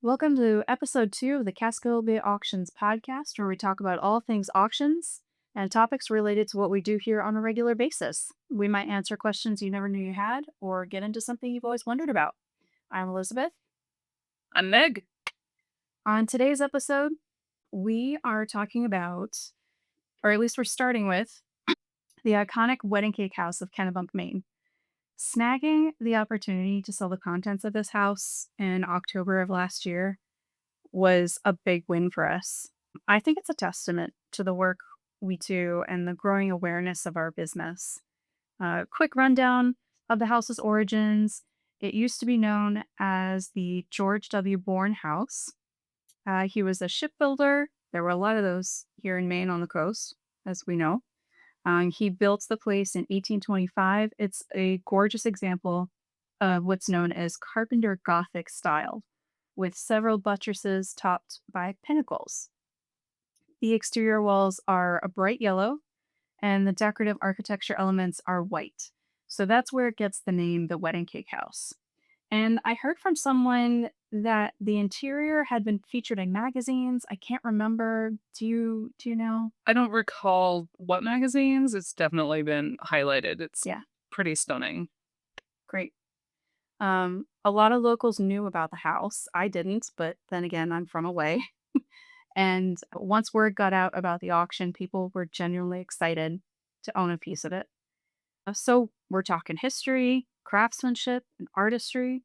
Welcome to episode 2 of the Casco Bay Auctions podcast, where we talk about all things auctions and topics related to what we do here on a regular basis. We might answer questions you never knew you had or get into something you've always wondered about. I'm Elizabeth. I'm Meg. On today's episode, we are talking about, or at least we're starting with, the iconic wedding cake house of Kennebunk, Maine. Snagging the opportunity to sell the contents of this house in October of last year was a big win for us. I think it's a testament to the work we do and the growing awareness of our business. Quick rundown of the house's origins. It used to be known as the George W. Bourne House. He was a shipbuilder. There were a lot of those here in Maine on the coast, as we know. He built the place in 1825. It's a gorgeous example of what's known as Carpenter Gothic style, with several buttresses topped by pinnacles. The exterior walls are a bright yellow, and the decorative architecture elements are white. So that's where it gets the name the Wedding Cake House. And I heard from someone that the interior had been featured in magazines. I can't remember. Do you know? I don't recall what magazines. It's definitely been highlighted. It's Yeah, pretty stunning. great. A lot of locals knew about the house. I didn't, but then again, I'm from away. And once word got out about the auction, people were genuinely excited to own a piece of it. So we're talking history, craftsmanship, and artistry,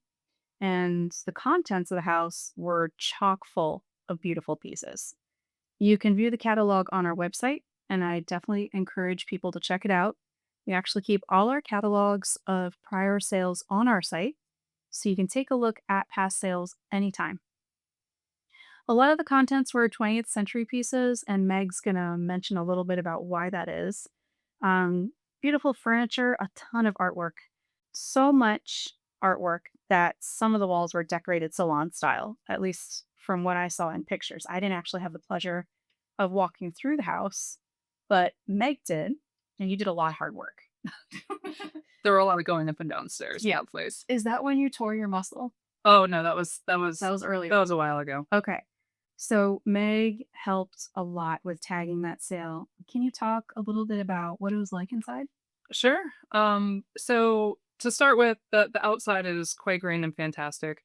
and the contents of the house were chock full of beautiful pieces. You can view the catalog on our website, and I definitely encourage people to check it out. We actually keep all our catalogs of prior sales on our site, so you can take a look at past sales anytime. A lot of the contents were 20th century pieces, and Meg's gonna mention a little bit about why that is. Beautiful furniture, a ton of artwork. So much artwork that some of the walls were decorated salon style, at least from what I saw in pictures. I didn't actually have the pleasure of walking through the house, but Meg did, and you did a lot of hard work. There were a lot of going up and downstairs in Yeah. that place. Is that when you tore your muscle? Oh no, that That was was that earlier. was a while ago. Okay. So Meg helped a lot with tagging that sale. Can you talk a little bit about what it was like inside? Sure. So to start with, the outside is quite green and fantastic,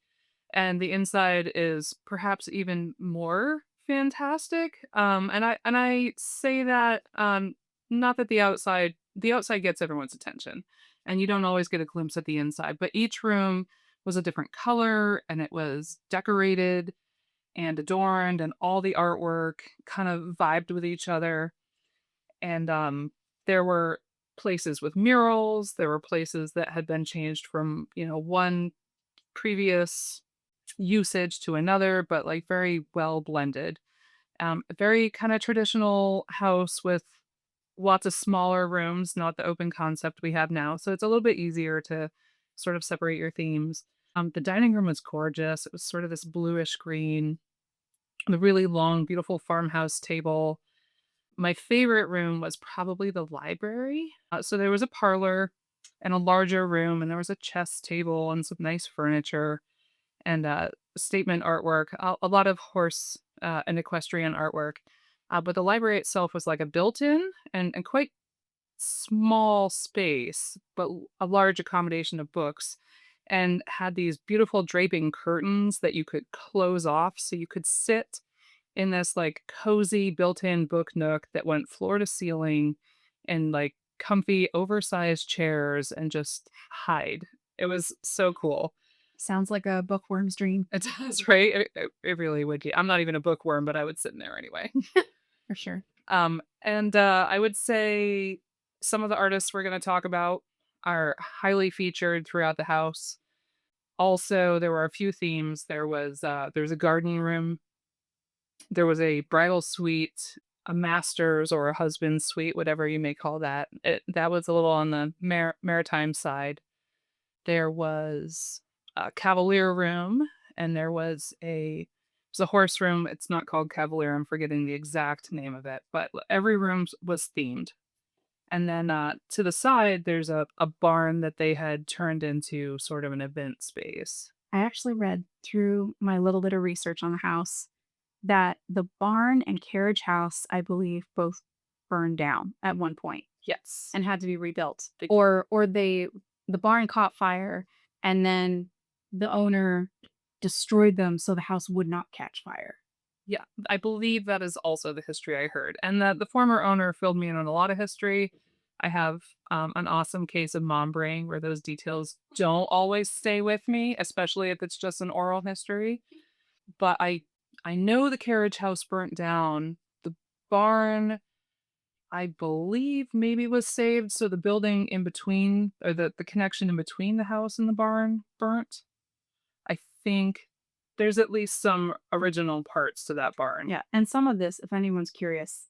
and the inside is perhaps even more fantastic. And I say that not that the outside gets everyone's attention, and you don't always get a glimpse at the inside, but each room was a different color and it was decorated and adorned and all the artwork kind of vibed with each other. And there were places with murals, there were places that had been changed from, one previous usage to another, but like very well blended. A very kind of traditional house with lots of smaller rooms, not the open concept we have now. So it's a little bit easier to sort of separate your themes. The dining room was gorgeous. It was sort of this bluish green, the really long, beautiful farmhouse table. My favorite room was probably the library. So there was a parlor and a larger room, and there was a chess table and some nice furniture and statement artwork, a lot of horse and equestrian artwork. But the library itself was like a built-in and quite small space, but a large accommodation of books, and had these beautiful draping curtains that you could close off so you could sit in this like cozy built-in book nook that went floor to ceiling and like comfy oversized chairs and just hide. It was so cool. Sounds like a bookworm's dream It does, right? It really would be. I'm not even a bookworm, but I would sit in there anyway. for sure. And I would say some of the artists we're going to talk about are highly featured throughout the house. Also, there were a few themes. There was a gardening room, there was a bridal suite, a master's or a husband's suite, whatever you may call that. That was a little on the maritime side. There was a cavalier room, and there was a horse room. It's not called cavalier. I'm forgetting the exact name of it, but every room was themed. And then to the side, there's a barn that they had turned into sort of an event space. I actually read through my little bit of research on the house that the barn and carriage house, I believe, both burned down at one point Yes. and had to be rebuilt. They Or the barn caught fire and then the owner destroyed them so the house would not catch fire. Yeah, I believe that is also the history I heard, and that the former owner filled me in on a lot of history. I have, an awesome case of mom brain where those details don't always stay with me, especially if it's just an oral history, but I know the carriage house burnt down. The barn, I believe, maybe was saved, so the building in between or the connection in between the house and the barn burnt. I think there's at least some original parts to that barn. Yeah, and some of this, if anyone's curious,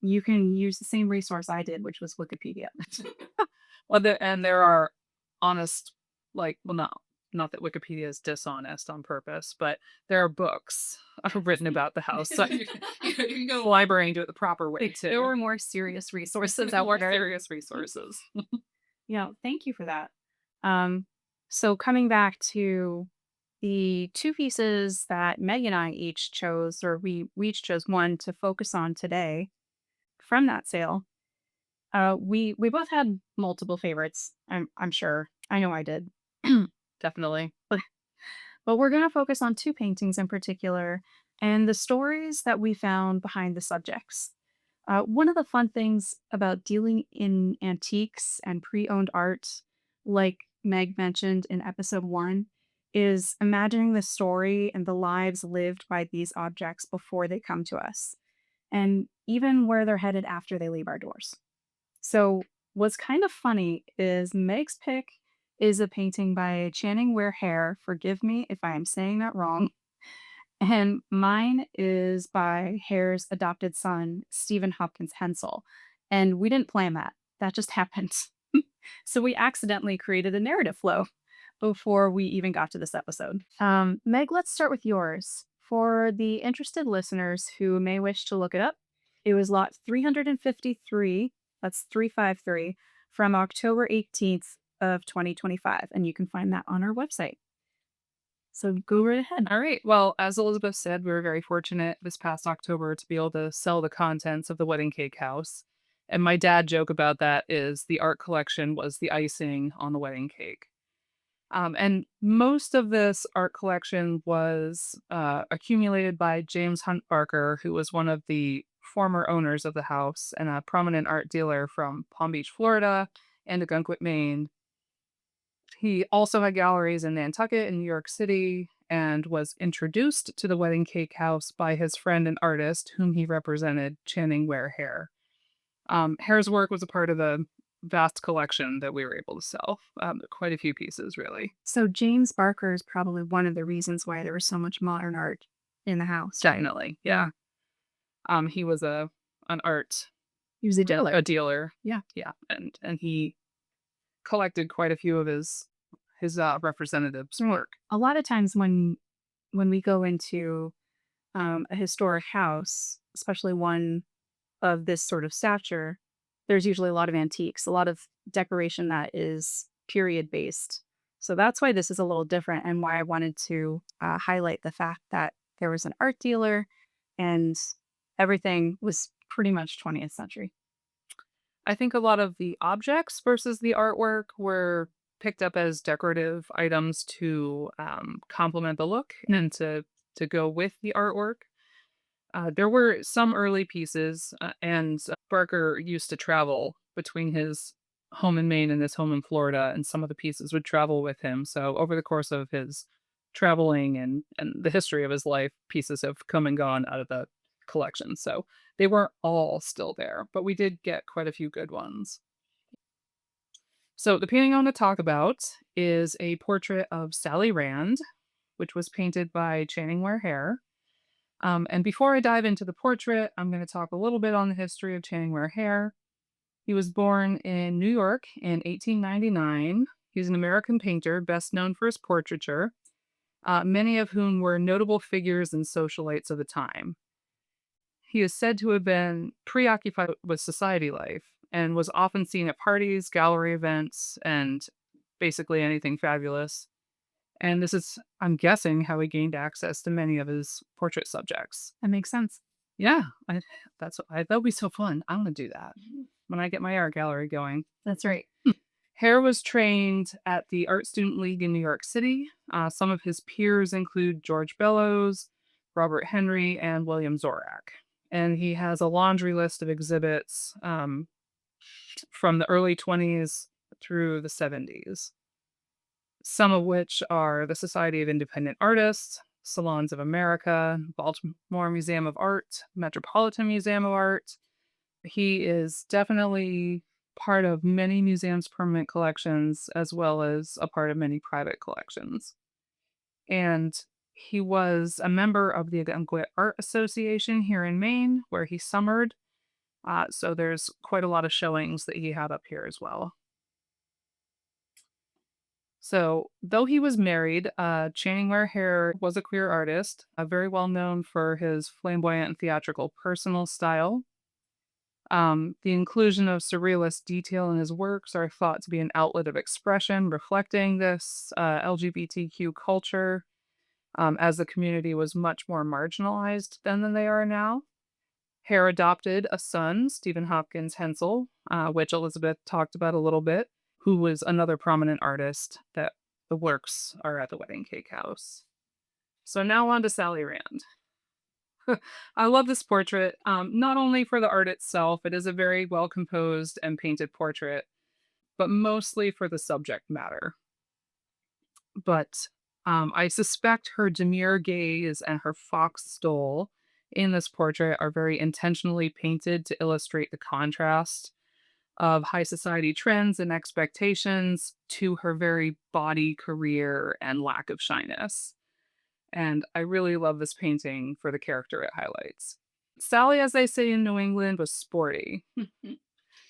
you can use the same resource I did, which was Wikipedia. Well, there are honest, like, well, not that Wikipedia is dishonest on purpose, but there are books written about the house. So you can go to the library and do it the proper way There too. were more serious resources out More there. serious resources. Yeah, thank you for that. Um, so coming back to the two pieces that Meg and I each chose, or we each chose one to focus on today from that sale. We both had multiple favorites. I'm sure. I know I did. Definitely. But we're going to focus on two paintings in particular and the stories that we found behind the subjects. One of the fun things about dealing in antiques and pre owned art, like Meg mentioned in episode one, is imagining the story and the lives lived by these objects before they come to us, and even where they're headed after they leave our doors. So, what's kind of funny is Meg's pick is a painting by Channing Ware Hare. Forgive me if I am saying that wrong. And mine is by Hare's adopted son, Stephen Hopkins Hensel. And we didn't plan that. That just happened. So we accidentally created a narrative flow before we even got to this episode. Meg, let's start with yours. For the interested listeners who may wish to look it up, it was lot 353, that's 353, from October 18th of 2025. And you can find that on our website. So go right ahead. All right. Well, as Elizabeth said, we were very fortunate this past October to be able to sell the contents of the wedding cake house. And my dad joke about that is the art collection was the icing on the wedding cake. And most of this art collection was accumulated by James Hunt Barker, who was one of the former owners of the house and a prominent art dealer from Palm Beach, Florida, and Gunquit, Maine. He also had galleries in Nantucket and New York City and was introduced to the wedding cake house by his friend and artist, whom he represented, Channing Ware Hare. Hare's work was a part of the vast collection that we were able to sell. Quite a few pieces, really. So James Barker is probably one of the reasons why there was so much modern art in the house, right? Definitely, yeah. He was a an art He was a dealer. a dealer. Yeah. Yeah, and he collected quite a few of his representatives' Right. work. A lot of times when we go into a historic house, especially one of this sort of stature, there's usually a lot of antiques, a lot of decoration that is period based. So that's why this is a little different and why I wanted to highlight the fact that there was an art dealer and everything was pretty much 20th century. I think a lot of the objects versus the artwork were picked up as decorative items to complement the look and to go with the artwork. There were some early pieces, and Barker used to travel between his home in Maine and his home in Florida, and some of the pieces would travel with him. So over the course of his traveling and the history of his life, pieces have come and gone out of the collection. So they weren't all still there, but we did get quite a few good ones. So the painting I want to talk about is a portrait of Sally Rand, which was painted by Channing Ware Hare. And before I dive into the portrait, I'm going to talk a little bit on the history of Channing Ware Hare. He was born in New York in 1899. He's an American painter, best known for his portraiture, many of whom were notable figures and socialites of the time. He is said to have been preoccupied with society life and was often seen at parties, gallery events, and basically anything fabulous. And this is, I'm guessing, how he gained access to many of his portrait subjects. That makes sense. Yeah, that'll be so fun. I wanna do that when I get my art gallery going. That's right. Hare was trained at the Art Student League in New York City. Some of his peers include George Bellows, Robert Henry, and William Zorak. And he has a laundry list of exhibits from the early 20s through the 70s, some of which are the Society of Independent Artists, Salons of America, Baltimore Museum of Art, Metropolitan Museum of Art. He is definitely part of many museums' permanent collections, as well as a part of many private collections. And he was a member of the Algonquin Art Association here in Maine, where he summered. So there's quite a lot of showings that he had up here as well. So, though he was married, Channing Ware Hare was a queer artist, very well known for his flamboyant and theatrical personal style. The inclusion of surrealist detail in his works are thought to be an outlet of expression, reflecting this LGBTQ culture, as the community was much more marginalized than they are now. Hare adopted a son, Stephen Hopkins Hensel, which Elizabeth talked about a little bit, who was another prominent artist that the works are at the Wedding Cake House. So now on to Sally Rand. I love this portrait, not only for the art itself, it is a very well composed and painted portrait, but mostly for the subject matter. But I suspect her demure gaze and her fox stole in this portrait are very intentionally painted to illustrate the contrast of high society trends and expectations to her very body, career, and lack of shyness. And I really love this painting for the character it highlights. Sally, as they say in New England, was sporty.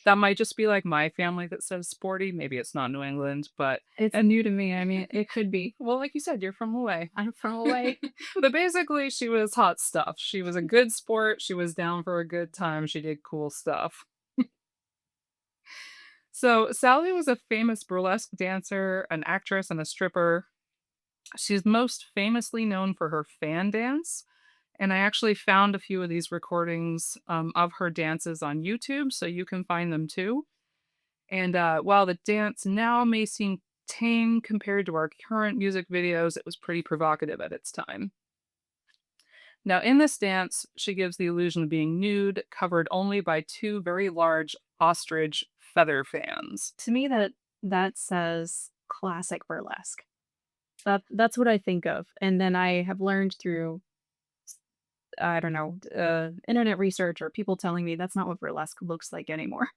That might just be like my family that says sporty. Maybe it's not New England, but It's new to me. I mean, it could be. well, like you said, you're from away. I'm from away. But basically, she was hot stuff. She was a good sport. She was down for a good time. She did cool stuff. So, Sally was a famous burlesque dancer, an actress, and a stripper. She's most famously known for her fan dance. And I actually found a few of these recordings of her dances on YouTube, so you can find them too. And while the dance now may seem tame compared to our current music videos, it was pretty provocative at its time. Now, in this dance, she gives the illusion of being nude, covered only by two very large ostrich feather fans. To me, that says classic burlesque. That's what I think of, and then I have learned through I don't know, internet research or people telling me that's not what burlesque looks like anymore.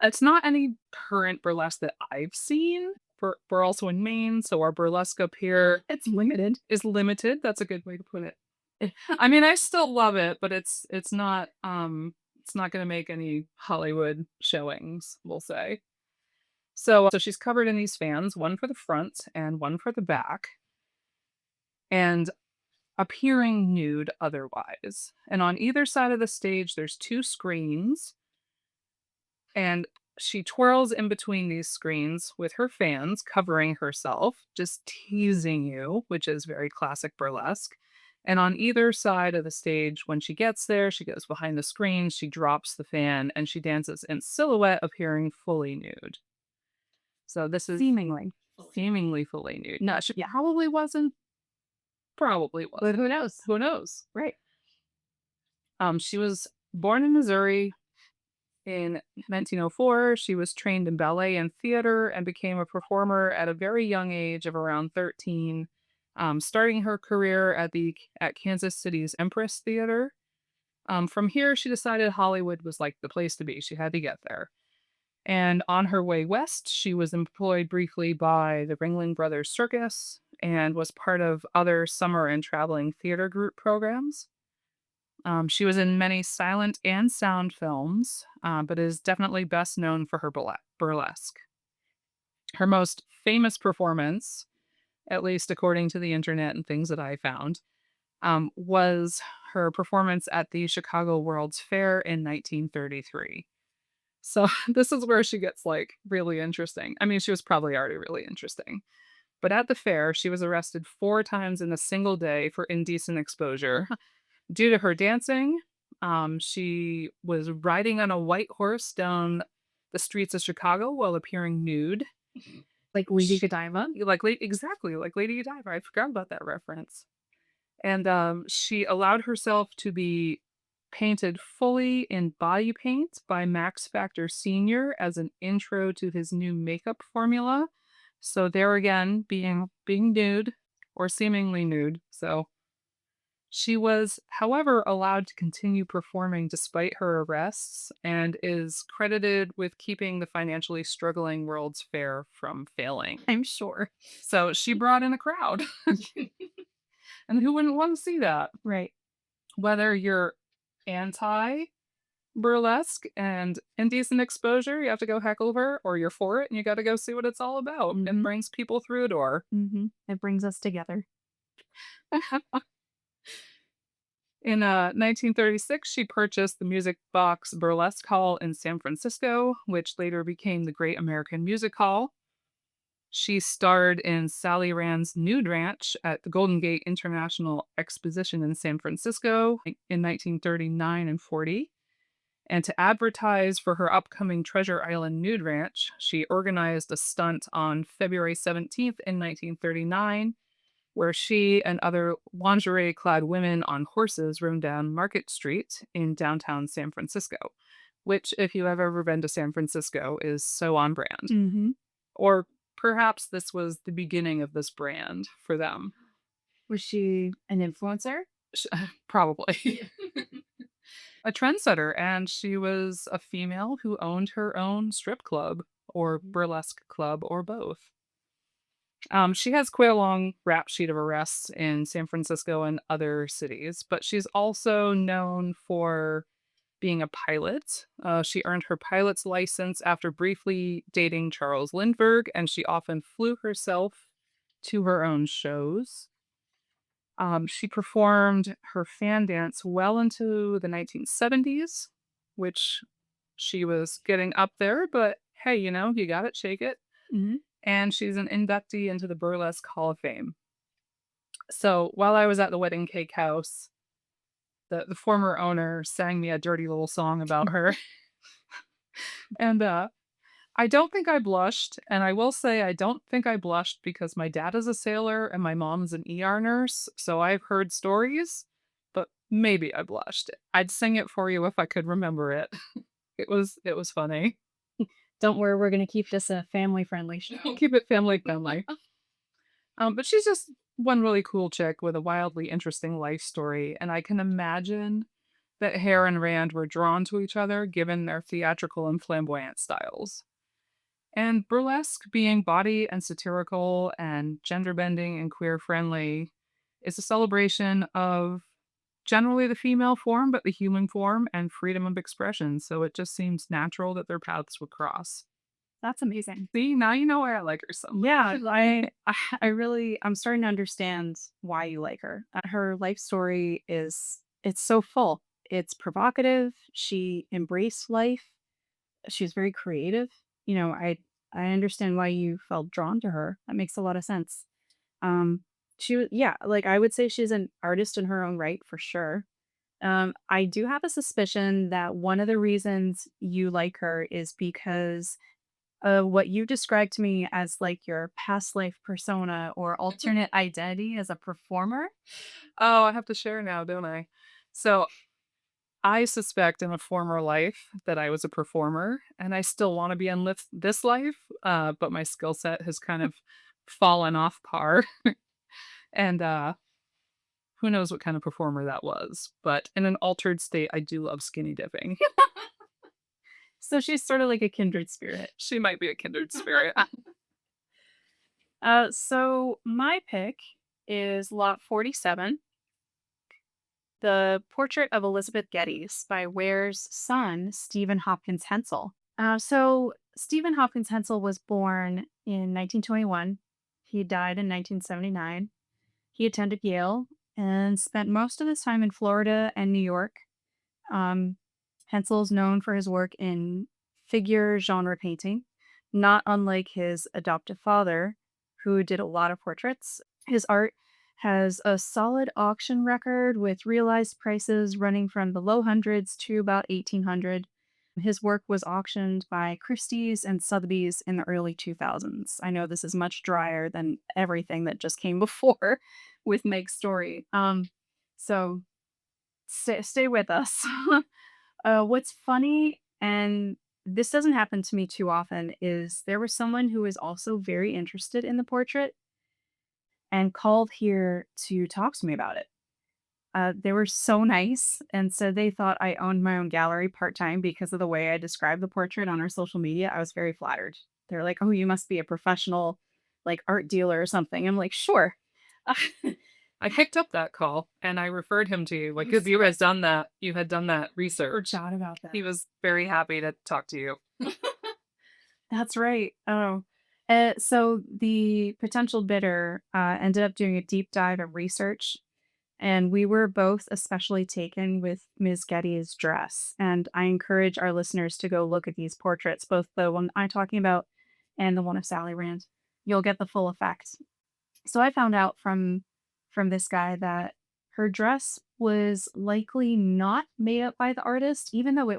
It's not any current burlesque that I've seen. We're also in Maine, so our burlesque up here It's limited. is limited. That's a good way to put it. I mean, I still love it, but it's not gonna make any Hollywood showings, we'll say. So she's covered in these fans, one for the front and one for the back, and appearing nude otherwise. And on either side of the stage, there's two screens, and she twirls in between these screens with her fans, covering herself, just teasing you, which is very classic burlesque. And on either side of the stage, when she gets there, she goes behind the screen, she drops the fan, and she dances in silhouette, appearing fully nude. So this is Seemingly. seemingly fully nude. No, she Yeah, probably wasn't. Probably but wasn't. who knows? Who knows? Right. She was born in Missouri in 1904. She was trained in ballet and theater and became a performer at a very young age of around 13, starting her career at Kansas City's Empress Theater. From here, she decided Hollywood was like the place to be. She had to get there. And on her way west, she was employed briefly by the Ringling Brothers Circus and was part of other summer and traveling theater group programs. She was in many silent and sound films, but is definitely best known for her burlesque. Her most famous performance, at least according to the internet and things that I found, was her performance at the Chicago World's Fair in 1933. So this is where she gets like really interesting. I mean, she was probably already really interesting, But at the fair, she was arrested 4 times in a single day for indecent exposure. Due to her dancing, she was riding on a white horse down the streets of Chicago while appearing nude. Like Lady Sh Godiva? like, exactly, like Lady Godiva, I forgot about that reference. And, she allowed herself to be painted fully in body paint by Max Factor Senior as an intro to his new makeup formula. So there again, being nude or seemingly nude. So she was, however, allowed to continue performing despite her arrests and is credited with keeping the financially struggling World's Fair from failing. I'm sure. So she brought in a crowd, and who wouldn't want to see that? Right. Whether you're anti burlesque and indecent exposure, you have to go heckle her, or you're for it and you got to go see what it's all about. It Mhm. brings people through a door. Mhm. It brings us together. In 1936, she purchased the Music Box Burlesque Hall in San Francisco, which later became the Great American Music Hall. She starred in Sally Rand's Nude Ranch at the Golden Gate International Exposition in San Francisco in 1939 and 40. And to advertise for her upcoming Treasure Island Nude Ranch, she organized a stunt on February 17th in 1939 where she and other lingerie clad women on horses roamed down Market Street in downtown San Francisco, which, if you have ever been to San Francisco, is so on brand. Mhm. Or perhaps this was the beginning of this brand for them. Was she an influencer? Sh- Probably. A trendsetter, and she was a female who owned her own strip club or Mhm. burlesque club or both. She has quite a long rap sheet of arrests in San Francisco and other cities, but she's also known for being a pilot. She earned her pilot's license after briefly dating Charles Lindbergh, and she often flew herself to her own shows. She performed her fan dance well into the 1970s, which she was getting up there, but hey, you got it, shake it. Mhm. And she's an inductee into the Burlesque Hall of Fame. So while I was at the wedding cake house, the former owner sang me a dirty little song about her. And I don't think I blushed. And I will say, I don't think I blushed because my dad is a sailor and my mom's an ER nurse. So I've heard stories, but maybe I blushed. I'd sing it for you if I could remember it. It was funny. Don't worry, we're gonna keep this a family-friendly show. Keep it family friendly. But she's just one really cool chick with a wildly interesting life story, and I can imagine that Hare and Rand were drawn to each other given their theatrical and flamboyant styles. And burlesque, being body and satirical and gender bending and queer friendly, is a celebration of generally the female form, but the human form and freedom of expression. So it just seems natural that their paths would cross. That's amazing. See, now you know why I like her so much. Yeah, I really I'm starting to understand why you like her. Her life story is it's so full. It's provocative. She embraced life. She's very creative. I understand why you felt drawn to her. That makes a lot of sense. She was yeah, like I would say she's an artist in her own right for sure. I do have a suspicion that one of the reasons you like her is because what you described to me as like your past life persona or alternate identity as a performer. Oh, I have to share now, don't I? So I suspect in a former life that I was a performer, and I still want to be in this life, but my skill set has kind of fallen off par. And who knows what kind of performer that was? But in an altered state, I do love skinny dipping. So she's sort of like a kindred spirit. She might be a kindred spirit. So my pick is Lot 47, The Portrait of Elizabeth Geddes by Ware's son, Stephen Hopkins Hensel. So Stephen Hopkins Hensel was born in 1921. He died in 1979. He attended Yale and spent most of his time in Florida and New York. Um, Hensel is known for his work in figure genre painting, not unlike his adoptive father. who did a lot of portraits. His art has a solid auction record with realized prices running from the low hundreds to about 1800. His work was auctioned by Christie's and Sotheby's in the early 2000s. I know this is much drier than everything that just came before with Meg's story. So stay with us. What's funny, and this doesn't happen to me too often, is there was someone who was also very interested in the portrait and called here to talk to me about it. They were so nice and said they thought I owned my own gallery part time because of the way I described the portrait on our social media. I was very flattered. They're like, "Oh, you must be a professional, like art dealer or something." I'm like, "Sure." I picked up that call and I referred him to you, like, I'm 'cause so you had done that research. forgot about He that. was very happy to talk to you. That's right. Oh. So the potential bidder ended up doing a deep dive of research, and we were both especially taken with Ms. Getty's dress. And I encourage our listeners to go look at these portraits, both the one I'm talking about and the one of Sally Rand. You'll get the full effect. So I found out from this guy that her dress was likely not made up by the artist, even though it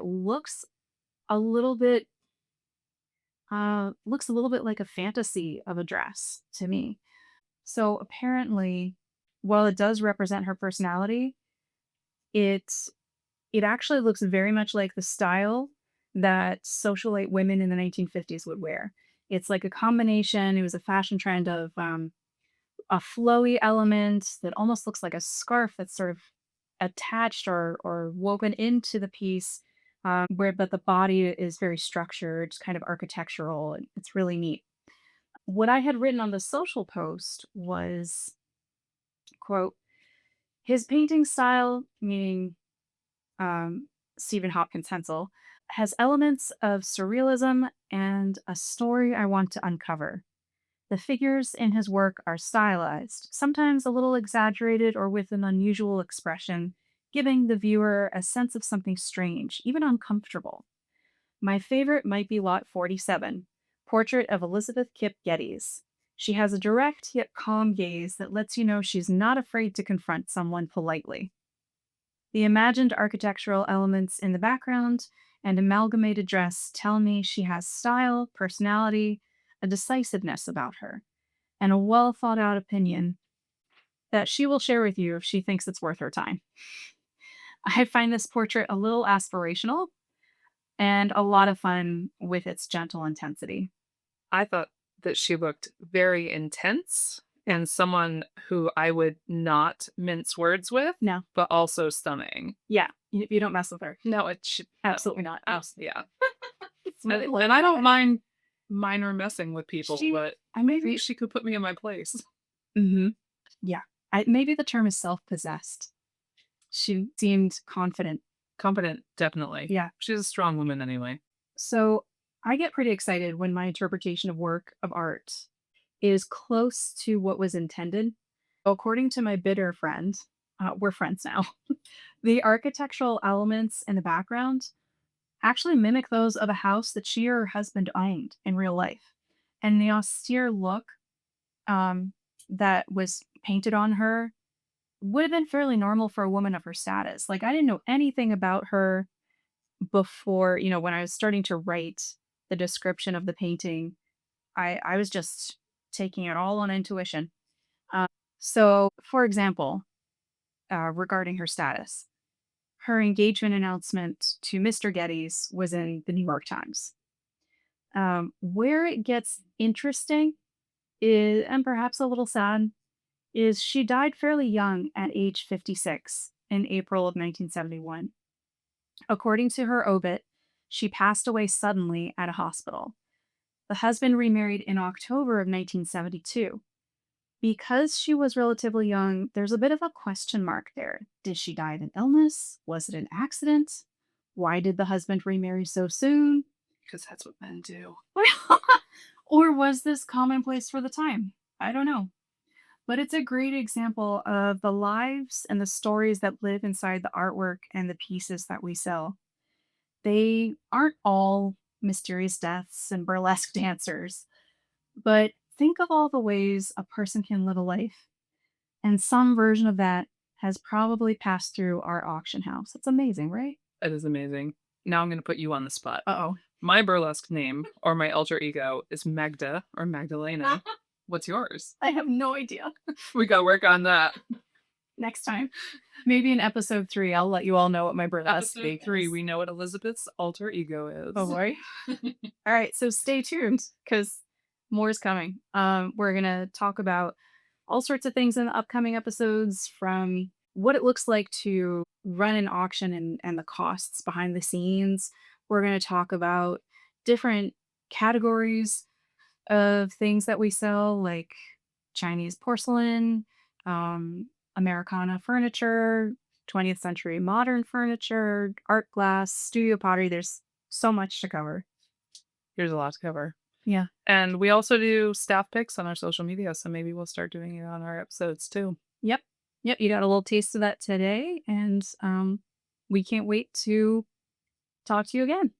a little bit looks a little bit like a fantasy of a dress to me. So apparently, while it does represent her personality, it's it actually looks very much like the style that socialite women in the 1950s would wear. It's like a combination. It was a fashion trend of a flowy element that almost looks like a scarf that's sort of attached or woven into the piece, where but the body is very structured, it's kind of architectural. It's really neat. What I had written on the social post was, quote, his painting style, meaning Stephen Hopkins Hensel, has elements of surrealism and a story I want to uncover. The figures in his work are stylized, sometimes a little exaggerated or with an unusual expression, giving the viewer a sense of something strange, even uncomfortable. My favorite might be Lot 47, Portrait of Elizabeth Kip Geddes. She has a direct yet calm gaze that lets you know she's not afraid to confront someone politely. The imagined architectural elements in the background and amalgamated dress tell me she has style, personality, a decisiveness about her, and a well thought out opinion that she will share with you if she thinks it's worth her time. I find this portrait a little aspirational and a lot of fun with its gentle intensity. I thought that she looked very intense Yeah. and someone who I would not mince words with, No. but also stunning. Yeah. You don't mess with her. No, it should no. Absolutely not. Yeah. It's really And I don't mind minor messing with people, she but I maybe maybe she could put me in my place. hmm yeah. Maybe the term is self-possessed. She seemed confident. Competent, definitely. Yeah. She's a strong woman anyway. So I get pretty excited when my interpretation of work of art is close to what was intended. According to my bidder friend, we're friends now. The architectural elements in the background actually mimic those of a house that she or her husband owned in real life. And the austere look um, that was painted on her would have been fairly normal for a woman of her status. Like, I didn't know anything about her before, when I was starting to write the description of the painting. I was just taking it all on intuition. So, for example, regarding her status, her engagement announcement to Mr. Geddes was in the New York Times. Where it gets interesting is, and perhaps a little sad, is she died fairly young at age 56 in April of 1971. According to her obit, she passed away suddenly at a hospital. The husband remarried in October of 1972. Because she was relatively young, there's a bit of a question mark there. Did she die of an illness? Was it an accident? Why did the husband remarry so soon? Because that's what men do. Or was this commonplace for the time? I don't know. But it's a great example of the lives and the stories that live inside the artwork and the pieces that we sell. They aren't all mysterious deaths and burlesque dancers, but think of all the ways a person can live a life, and some version of that has probably passed through our auction house. It's amazing, right? That is amazing. Now I'm gonna put you on the spot. Uh-oh. My burlesque name, or my alter ego, is Magda or Magdalena. What's yours? I have no idea. We gotta work on that. Next time. Maybe in episode 3, I'll let you all know what my burlesque Episode speak 3, is. we know what Elizabeth's alter ego Oh is. boy. All right, so stay tuned because more is coming. We're gonna talk about all sorts of things in the upcoming episodes, from what it looks like to run an auction and the costs behind the scenes. We're gonna talk about different categories of things that we sell, like Chinese porcelain, Americana furniture, 20th century modern furniture, art glass, studio pottery. There's so much to cover. Here's a lot to cover. Yeah. And we also do staff picks on our social media, so maybe we'll start doing it on our episodes too. Yep. Yep. You got a little taste of that today. And we can't wait to talk to you again.